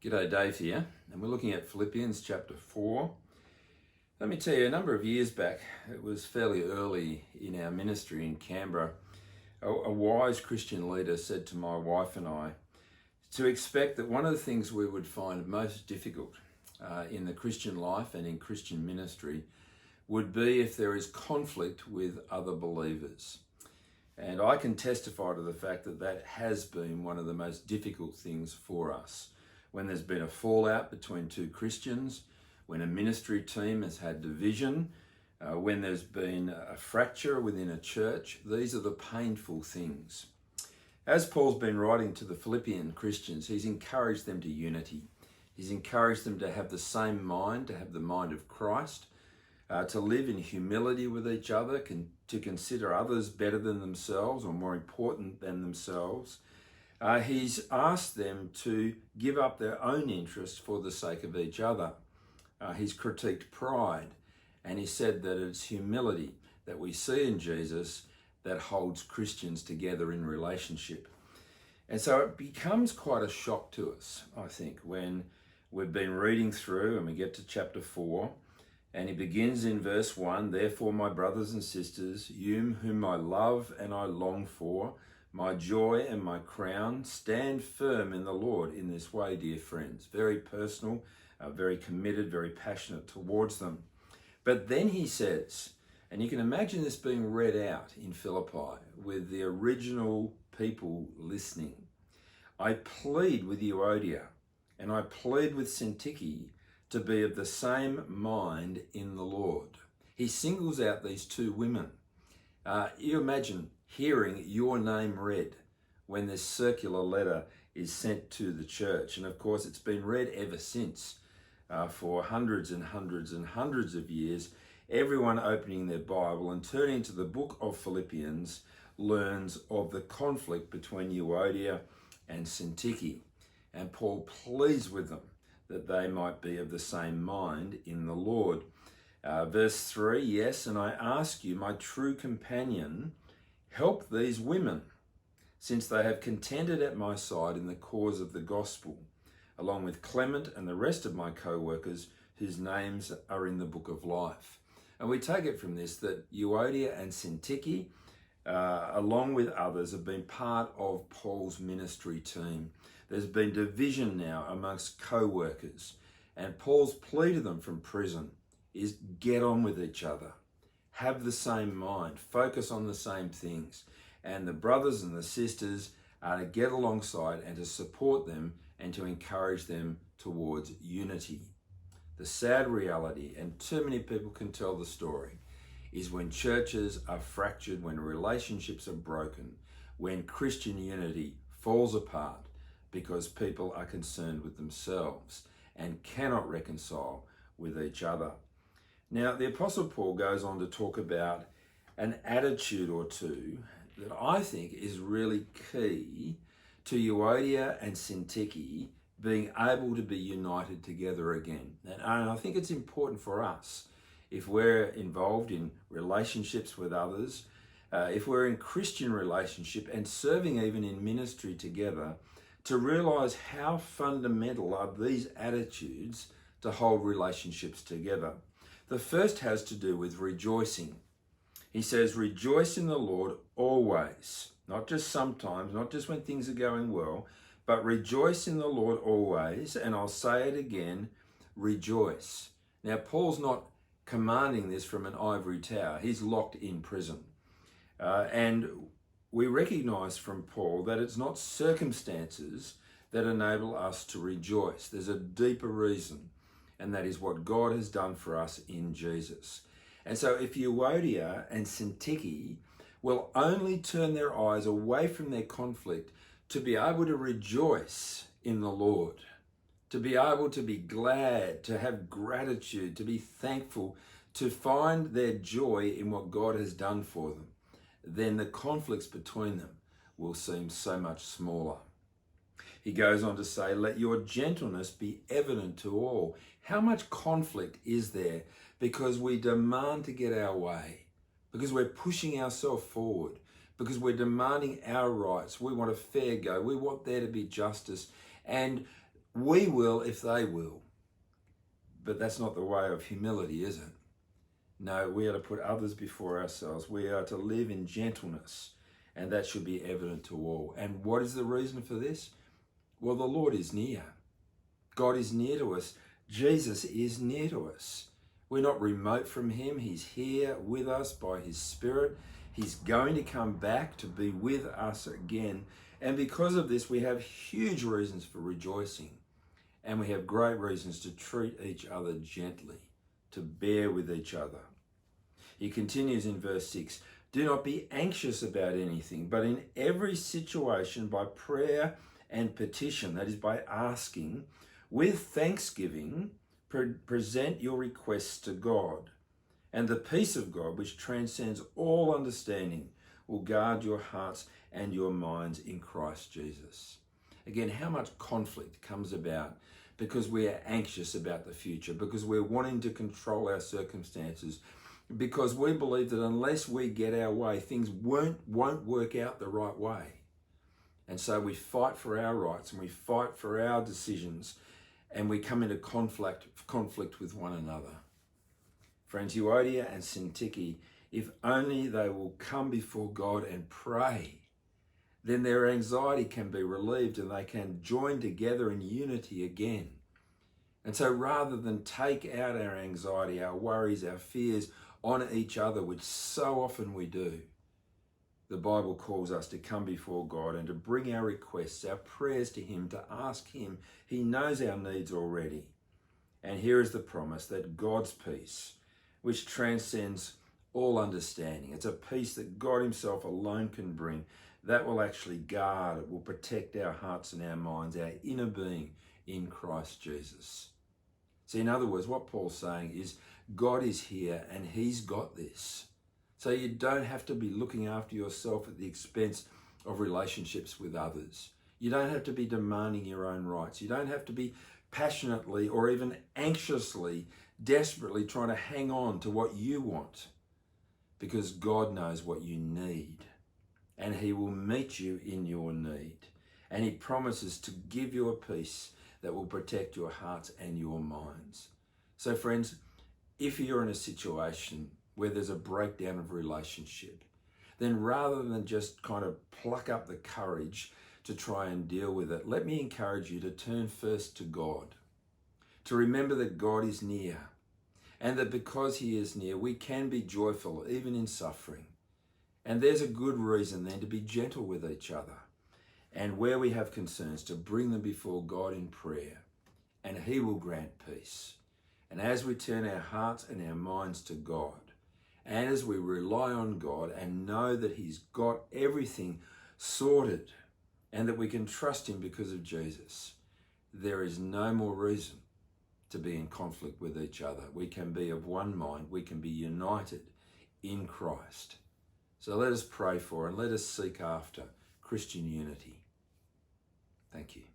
G'day, Dave here, and we're looking at Philippians chapter 4. Let me tell you, a number of years back, it was fairly early in our ministry in Canberra, a wise Christian leader said to my wife and I to expect that one of the things we would find most difficult in the Christian life and in Christian ministry would be if there is conflict with other believers. And I can testify to the fact that that has been one of the most difficult things for us. When there's been a fallout between two Christians, when a ministry team has had division, when there's been a fracture within a church, these are the painful things. As Paul's been writing to the Philippian Christians, he's encouraged them to unity. He's encouraged them to have the same mind, to have the mind of Christ, to live in humility with each other, to consider others better than themselves or more important than themselves. He's asked them to give up their own interests for the sake of each other. He's critiqued pride, and he said that it's humility that we see in Jesus that holds Christians together in relationship. And so it becomes quite a shock to us, I think, when we've been reading through and we get to chapter 4, and he begins in verse 1, "Therefore, my brothers and sisters, you whom I love and I long for, my joy and my crown, stand firm in the Lord in this way, dear friends." Very personal, very committed, very passionate towards them. But then he says, and you can imagine this being read out in Philippi with the original people listening, "I plead with Euodia and I plead with Syntyche to be of the same mind in the Lord." He singles out these two women. You imagine hearing your name read when this circular letter is sent to the church. And of course, it's been read ever since for hundreds and hundreds and hundreds of years. Everyone opening their Bible and turning to the book of Philippians learns of the conflict between Euodia and Syntyche. And Paul pleads with them that they might be of the same mind in the Lord. Verse 3, "Yes, and I ask you, my true companion, help these women, since they have contended at my side in the cause of the gospel, along with Clement and the rest of my co-workers whose names are in the book of life." And we take it from this that Euodia and Syntyche, along with others, have been part of Paul's ministry team. There's been division now amongst co-workers, and Paul's plea to them from prison is get on with each other. Have the same mind, focus on the same things. And the brothers and the sisters are to get alongside and to support them and to encourage them towards unity. The sad reality, and too many people can tell the story, is when churches are fractured, when relationships are broken, when Christian unity falls apart because people are concerned with themselves and cannot reconcile with each other. Now, the Apostle Paul goes on to talk about an attitude or two that I think is really key to Euodia and Syntyche being able to be united together again. And I think it's important for us, if we're involved in relationships with others, if we're in Christian relationship and serving even in ministry together, to realize how fundamental are these attitudes to hold relationships together. The first has to do with rejoicing. He says, "Rejoice in the Lord always," not just sometimes, not just when things are going well, but rejoice in the Lord always. And I'll say it again, rejoice. Now, Paul's not commanding this from an ivory tower. He's locked in prison. And we recognize from Paul that it's not circumstances that enable us to rejoice. There's a deeper reason, and that is what God has done for us in Jesus. And so if Euodia and Syntyche will only turn their eyes away from their conflict to be able to rejoice in the Lord, to be able to be glad, to have gratitude, to be thankful, to find their joy in what God has done for them, then the conflicts between them will seem so much smaller. He goes on to say, "Let your gentleness be evident to all." How much conflict is there because we demand to get our way, because we're pushing ourselves forward, because we're demanding our rights. We want a fair go. We want there to be justice. And We will if they will. But that's not the way of humility, is it? No, we are to put others before ourselves. We are to live in gentleness, and that should be evident to all. And what is the reason for this? Well, the Lord is near. God is near to us. Jesus is near to us. We're not remote from him. He's here with us by his Spirit. He's going to come back to be with us again. And because of this, we have huge reasons for rejoicing. And we have great reasons to treat each other gently, to bear with each other. He continues in verse 6, do not be anxious about anything, but in every situation by prayer and petition, that is by asking, with thanksgiving, present your requests to God. And the peace of God, which transcends all understanding, will guard your hearts and your minds in Christ Jesus. Again, how much conflict comes about because we are anxious about the future, because we're wanting to control our circumstances, because we believe that unless we get our way, things won't work out the right way. And so we fight for our rights and we fight for our decisions, and we come into conflict with one another. Friends, Euodia and Syntyche, if only they will come before God and pray, then their anxiety can be relieved and they can join together in unity again. And so rather than take out our anxiety, our worries, our fears on each other, which so often we do, the Bible calls us to come before God and to bring our requests, our prayers to him, to ask him. He knows our needs already. And here is the promise that God's peace, which transcends all understanding, it's a peace that God himself alone can bring, that will actually guard, it will protect our hearts and our minds, our inner being in Christ Jesus. See, in other words, what Paul's saying is God is here and he's got this. So you don't have to be looking after yourself at the expense of relationships with others. You don't have to be demanding your own rights. You don't have to be passionately or even anxiously, desperately trying to hang on to what you want, because God knows what you need. And he will meet you in your need. And he promises to give you a peace that will protect your hearts and your minds. So friends, if you're in a situation where there's a breakdown of relationship, then rather than just kind of pluck up the courage to try and deal with it, let me encourage you to turn first to God, to remember that God is near, and that because he is near, we can be joyful even in suffering. And there's a good reason then to be gentle with each other. And where we have concerns, to bring them before God in prayer. And he will grant peace. And as we turn our hearts and our minds to God, and as we rely on God and know that he's got everything sorted and that we can trust him because of Jesus, there is no more reason to be in conflict with each other. We can be of one mind. We can be united in Christ. So let us pray for and let us seek after Christian unity. Thank you.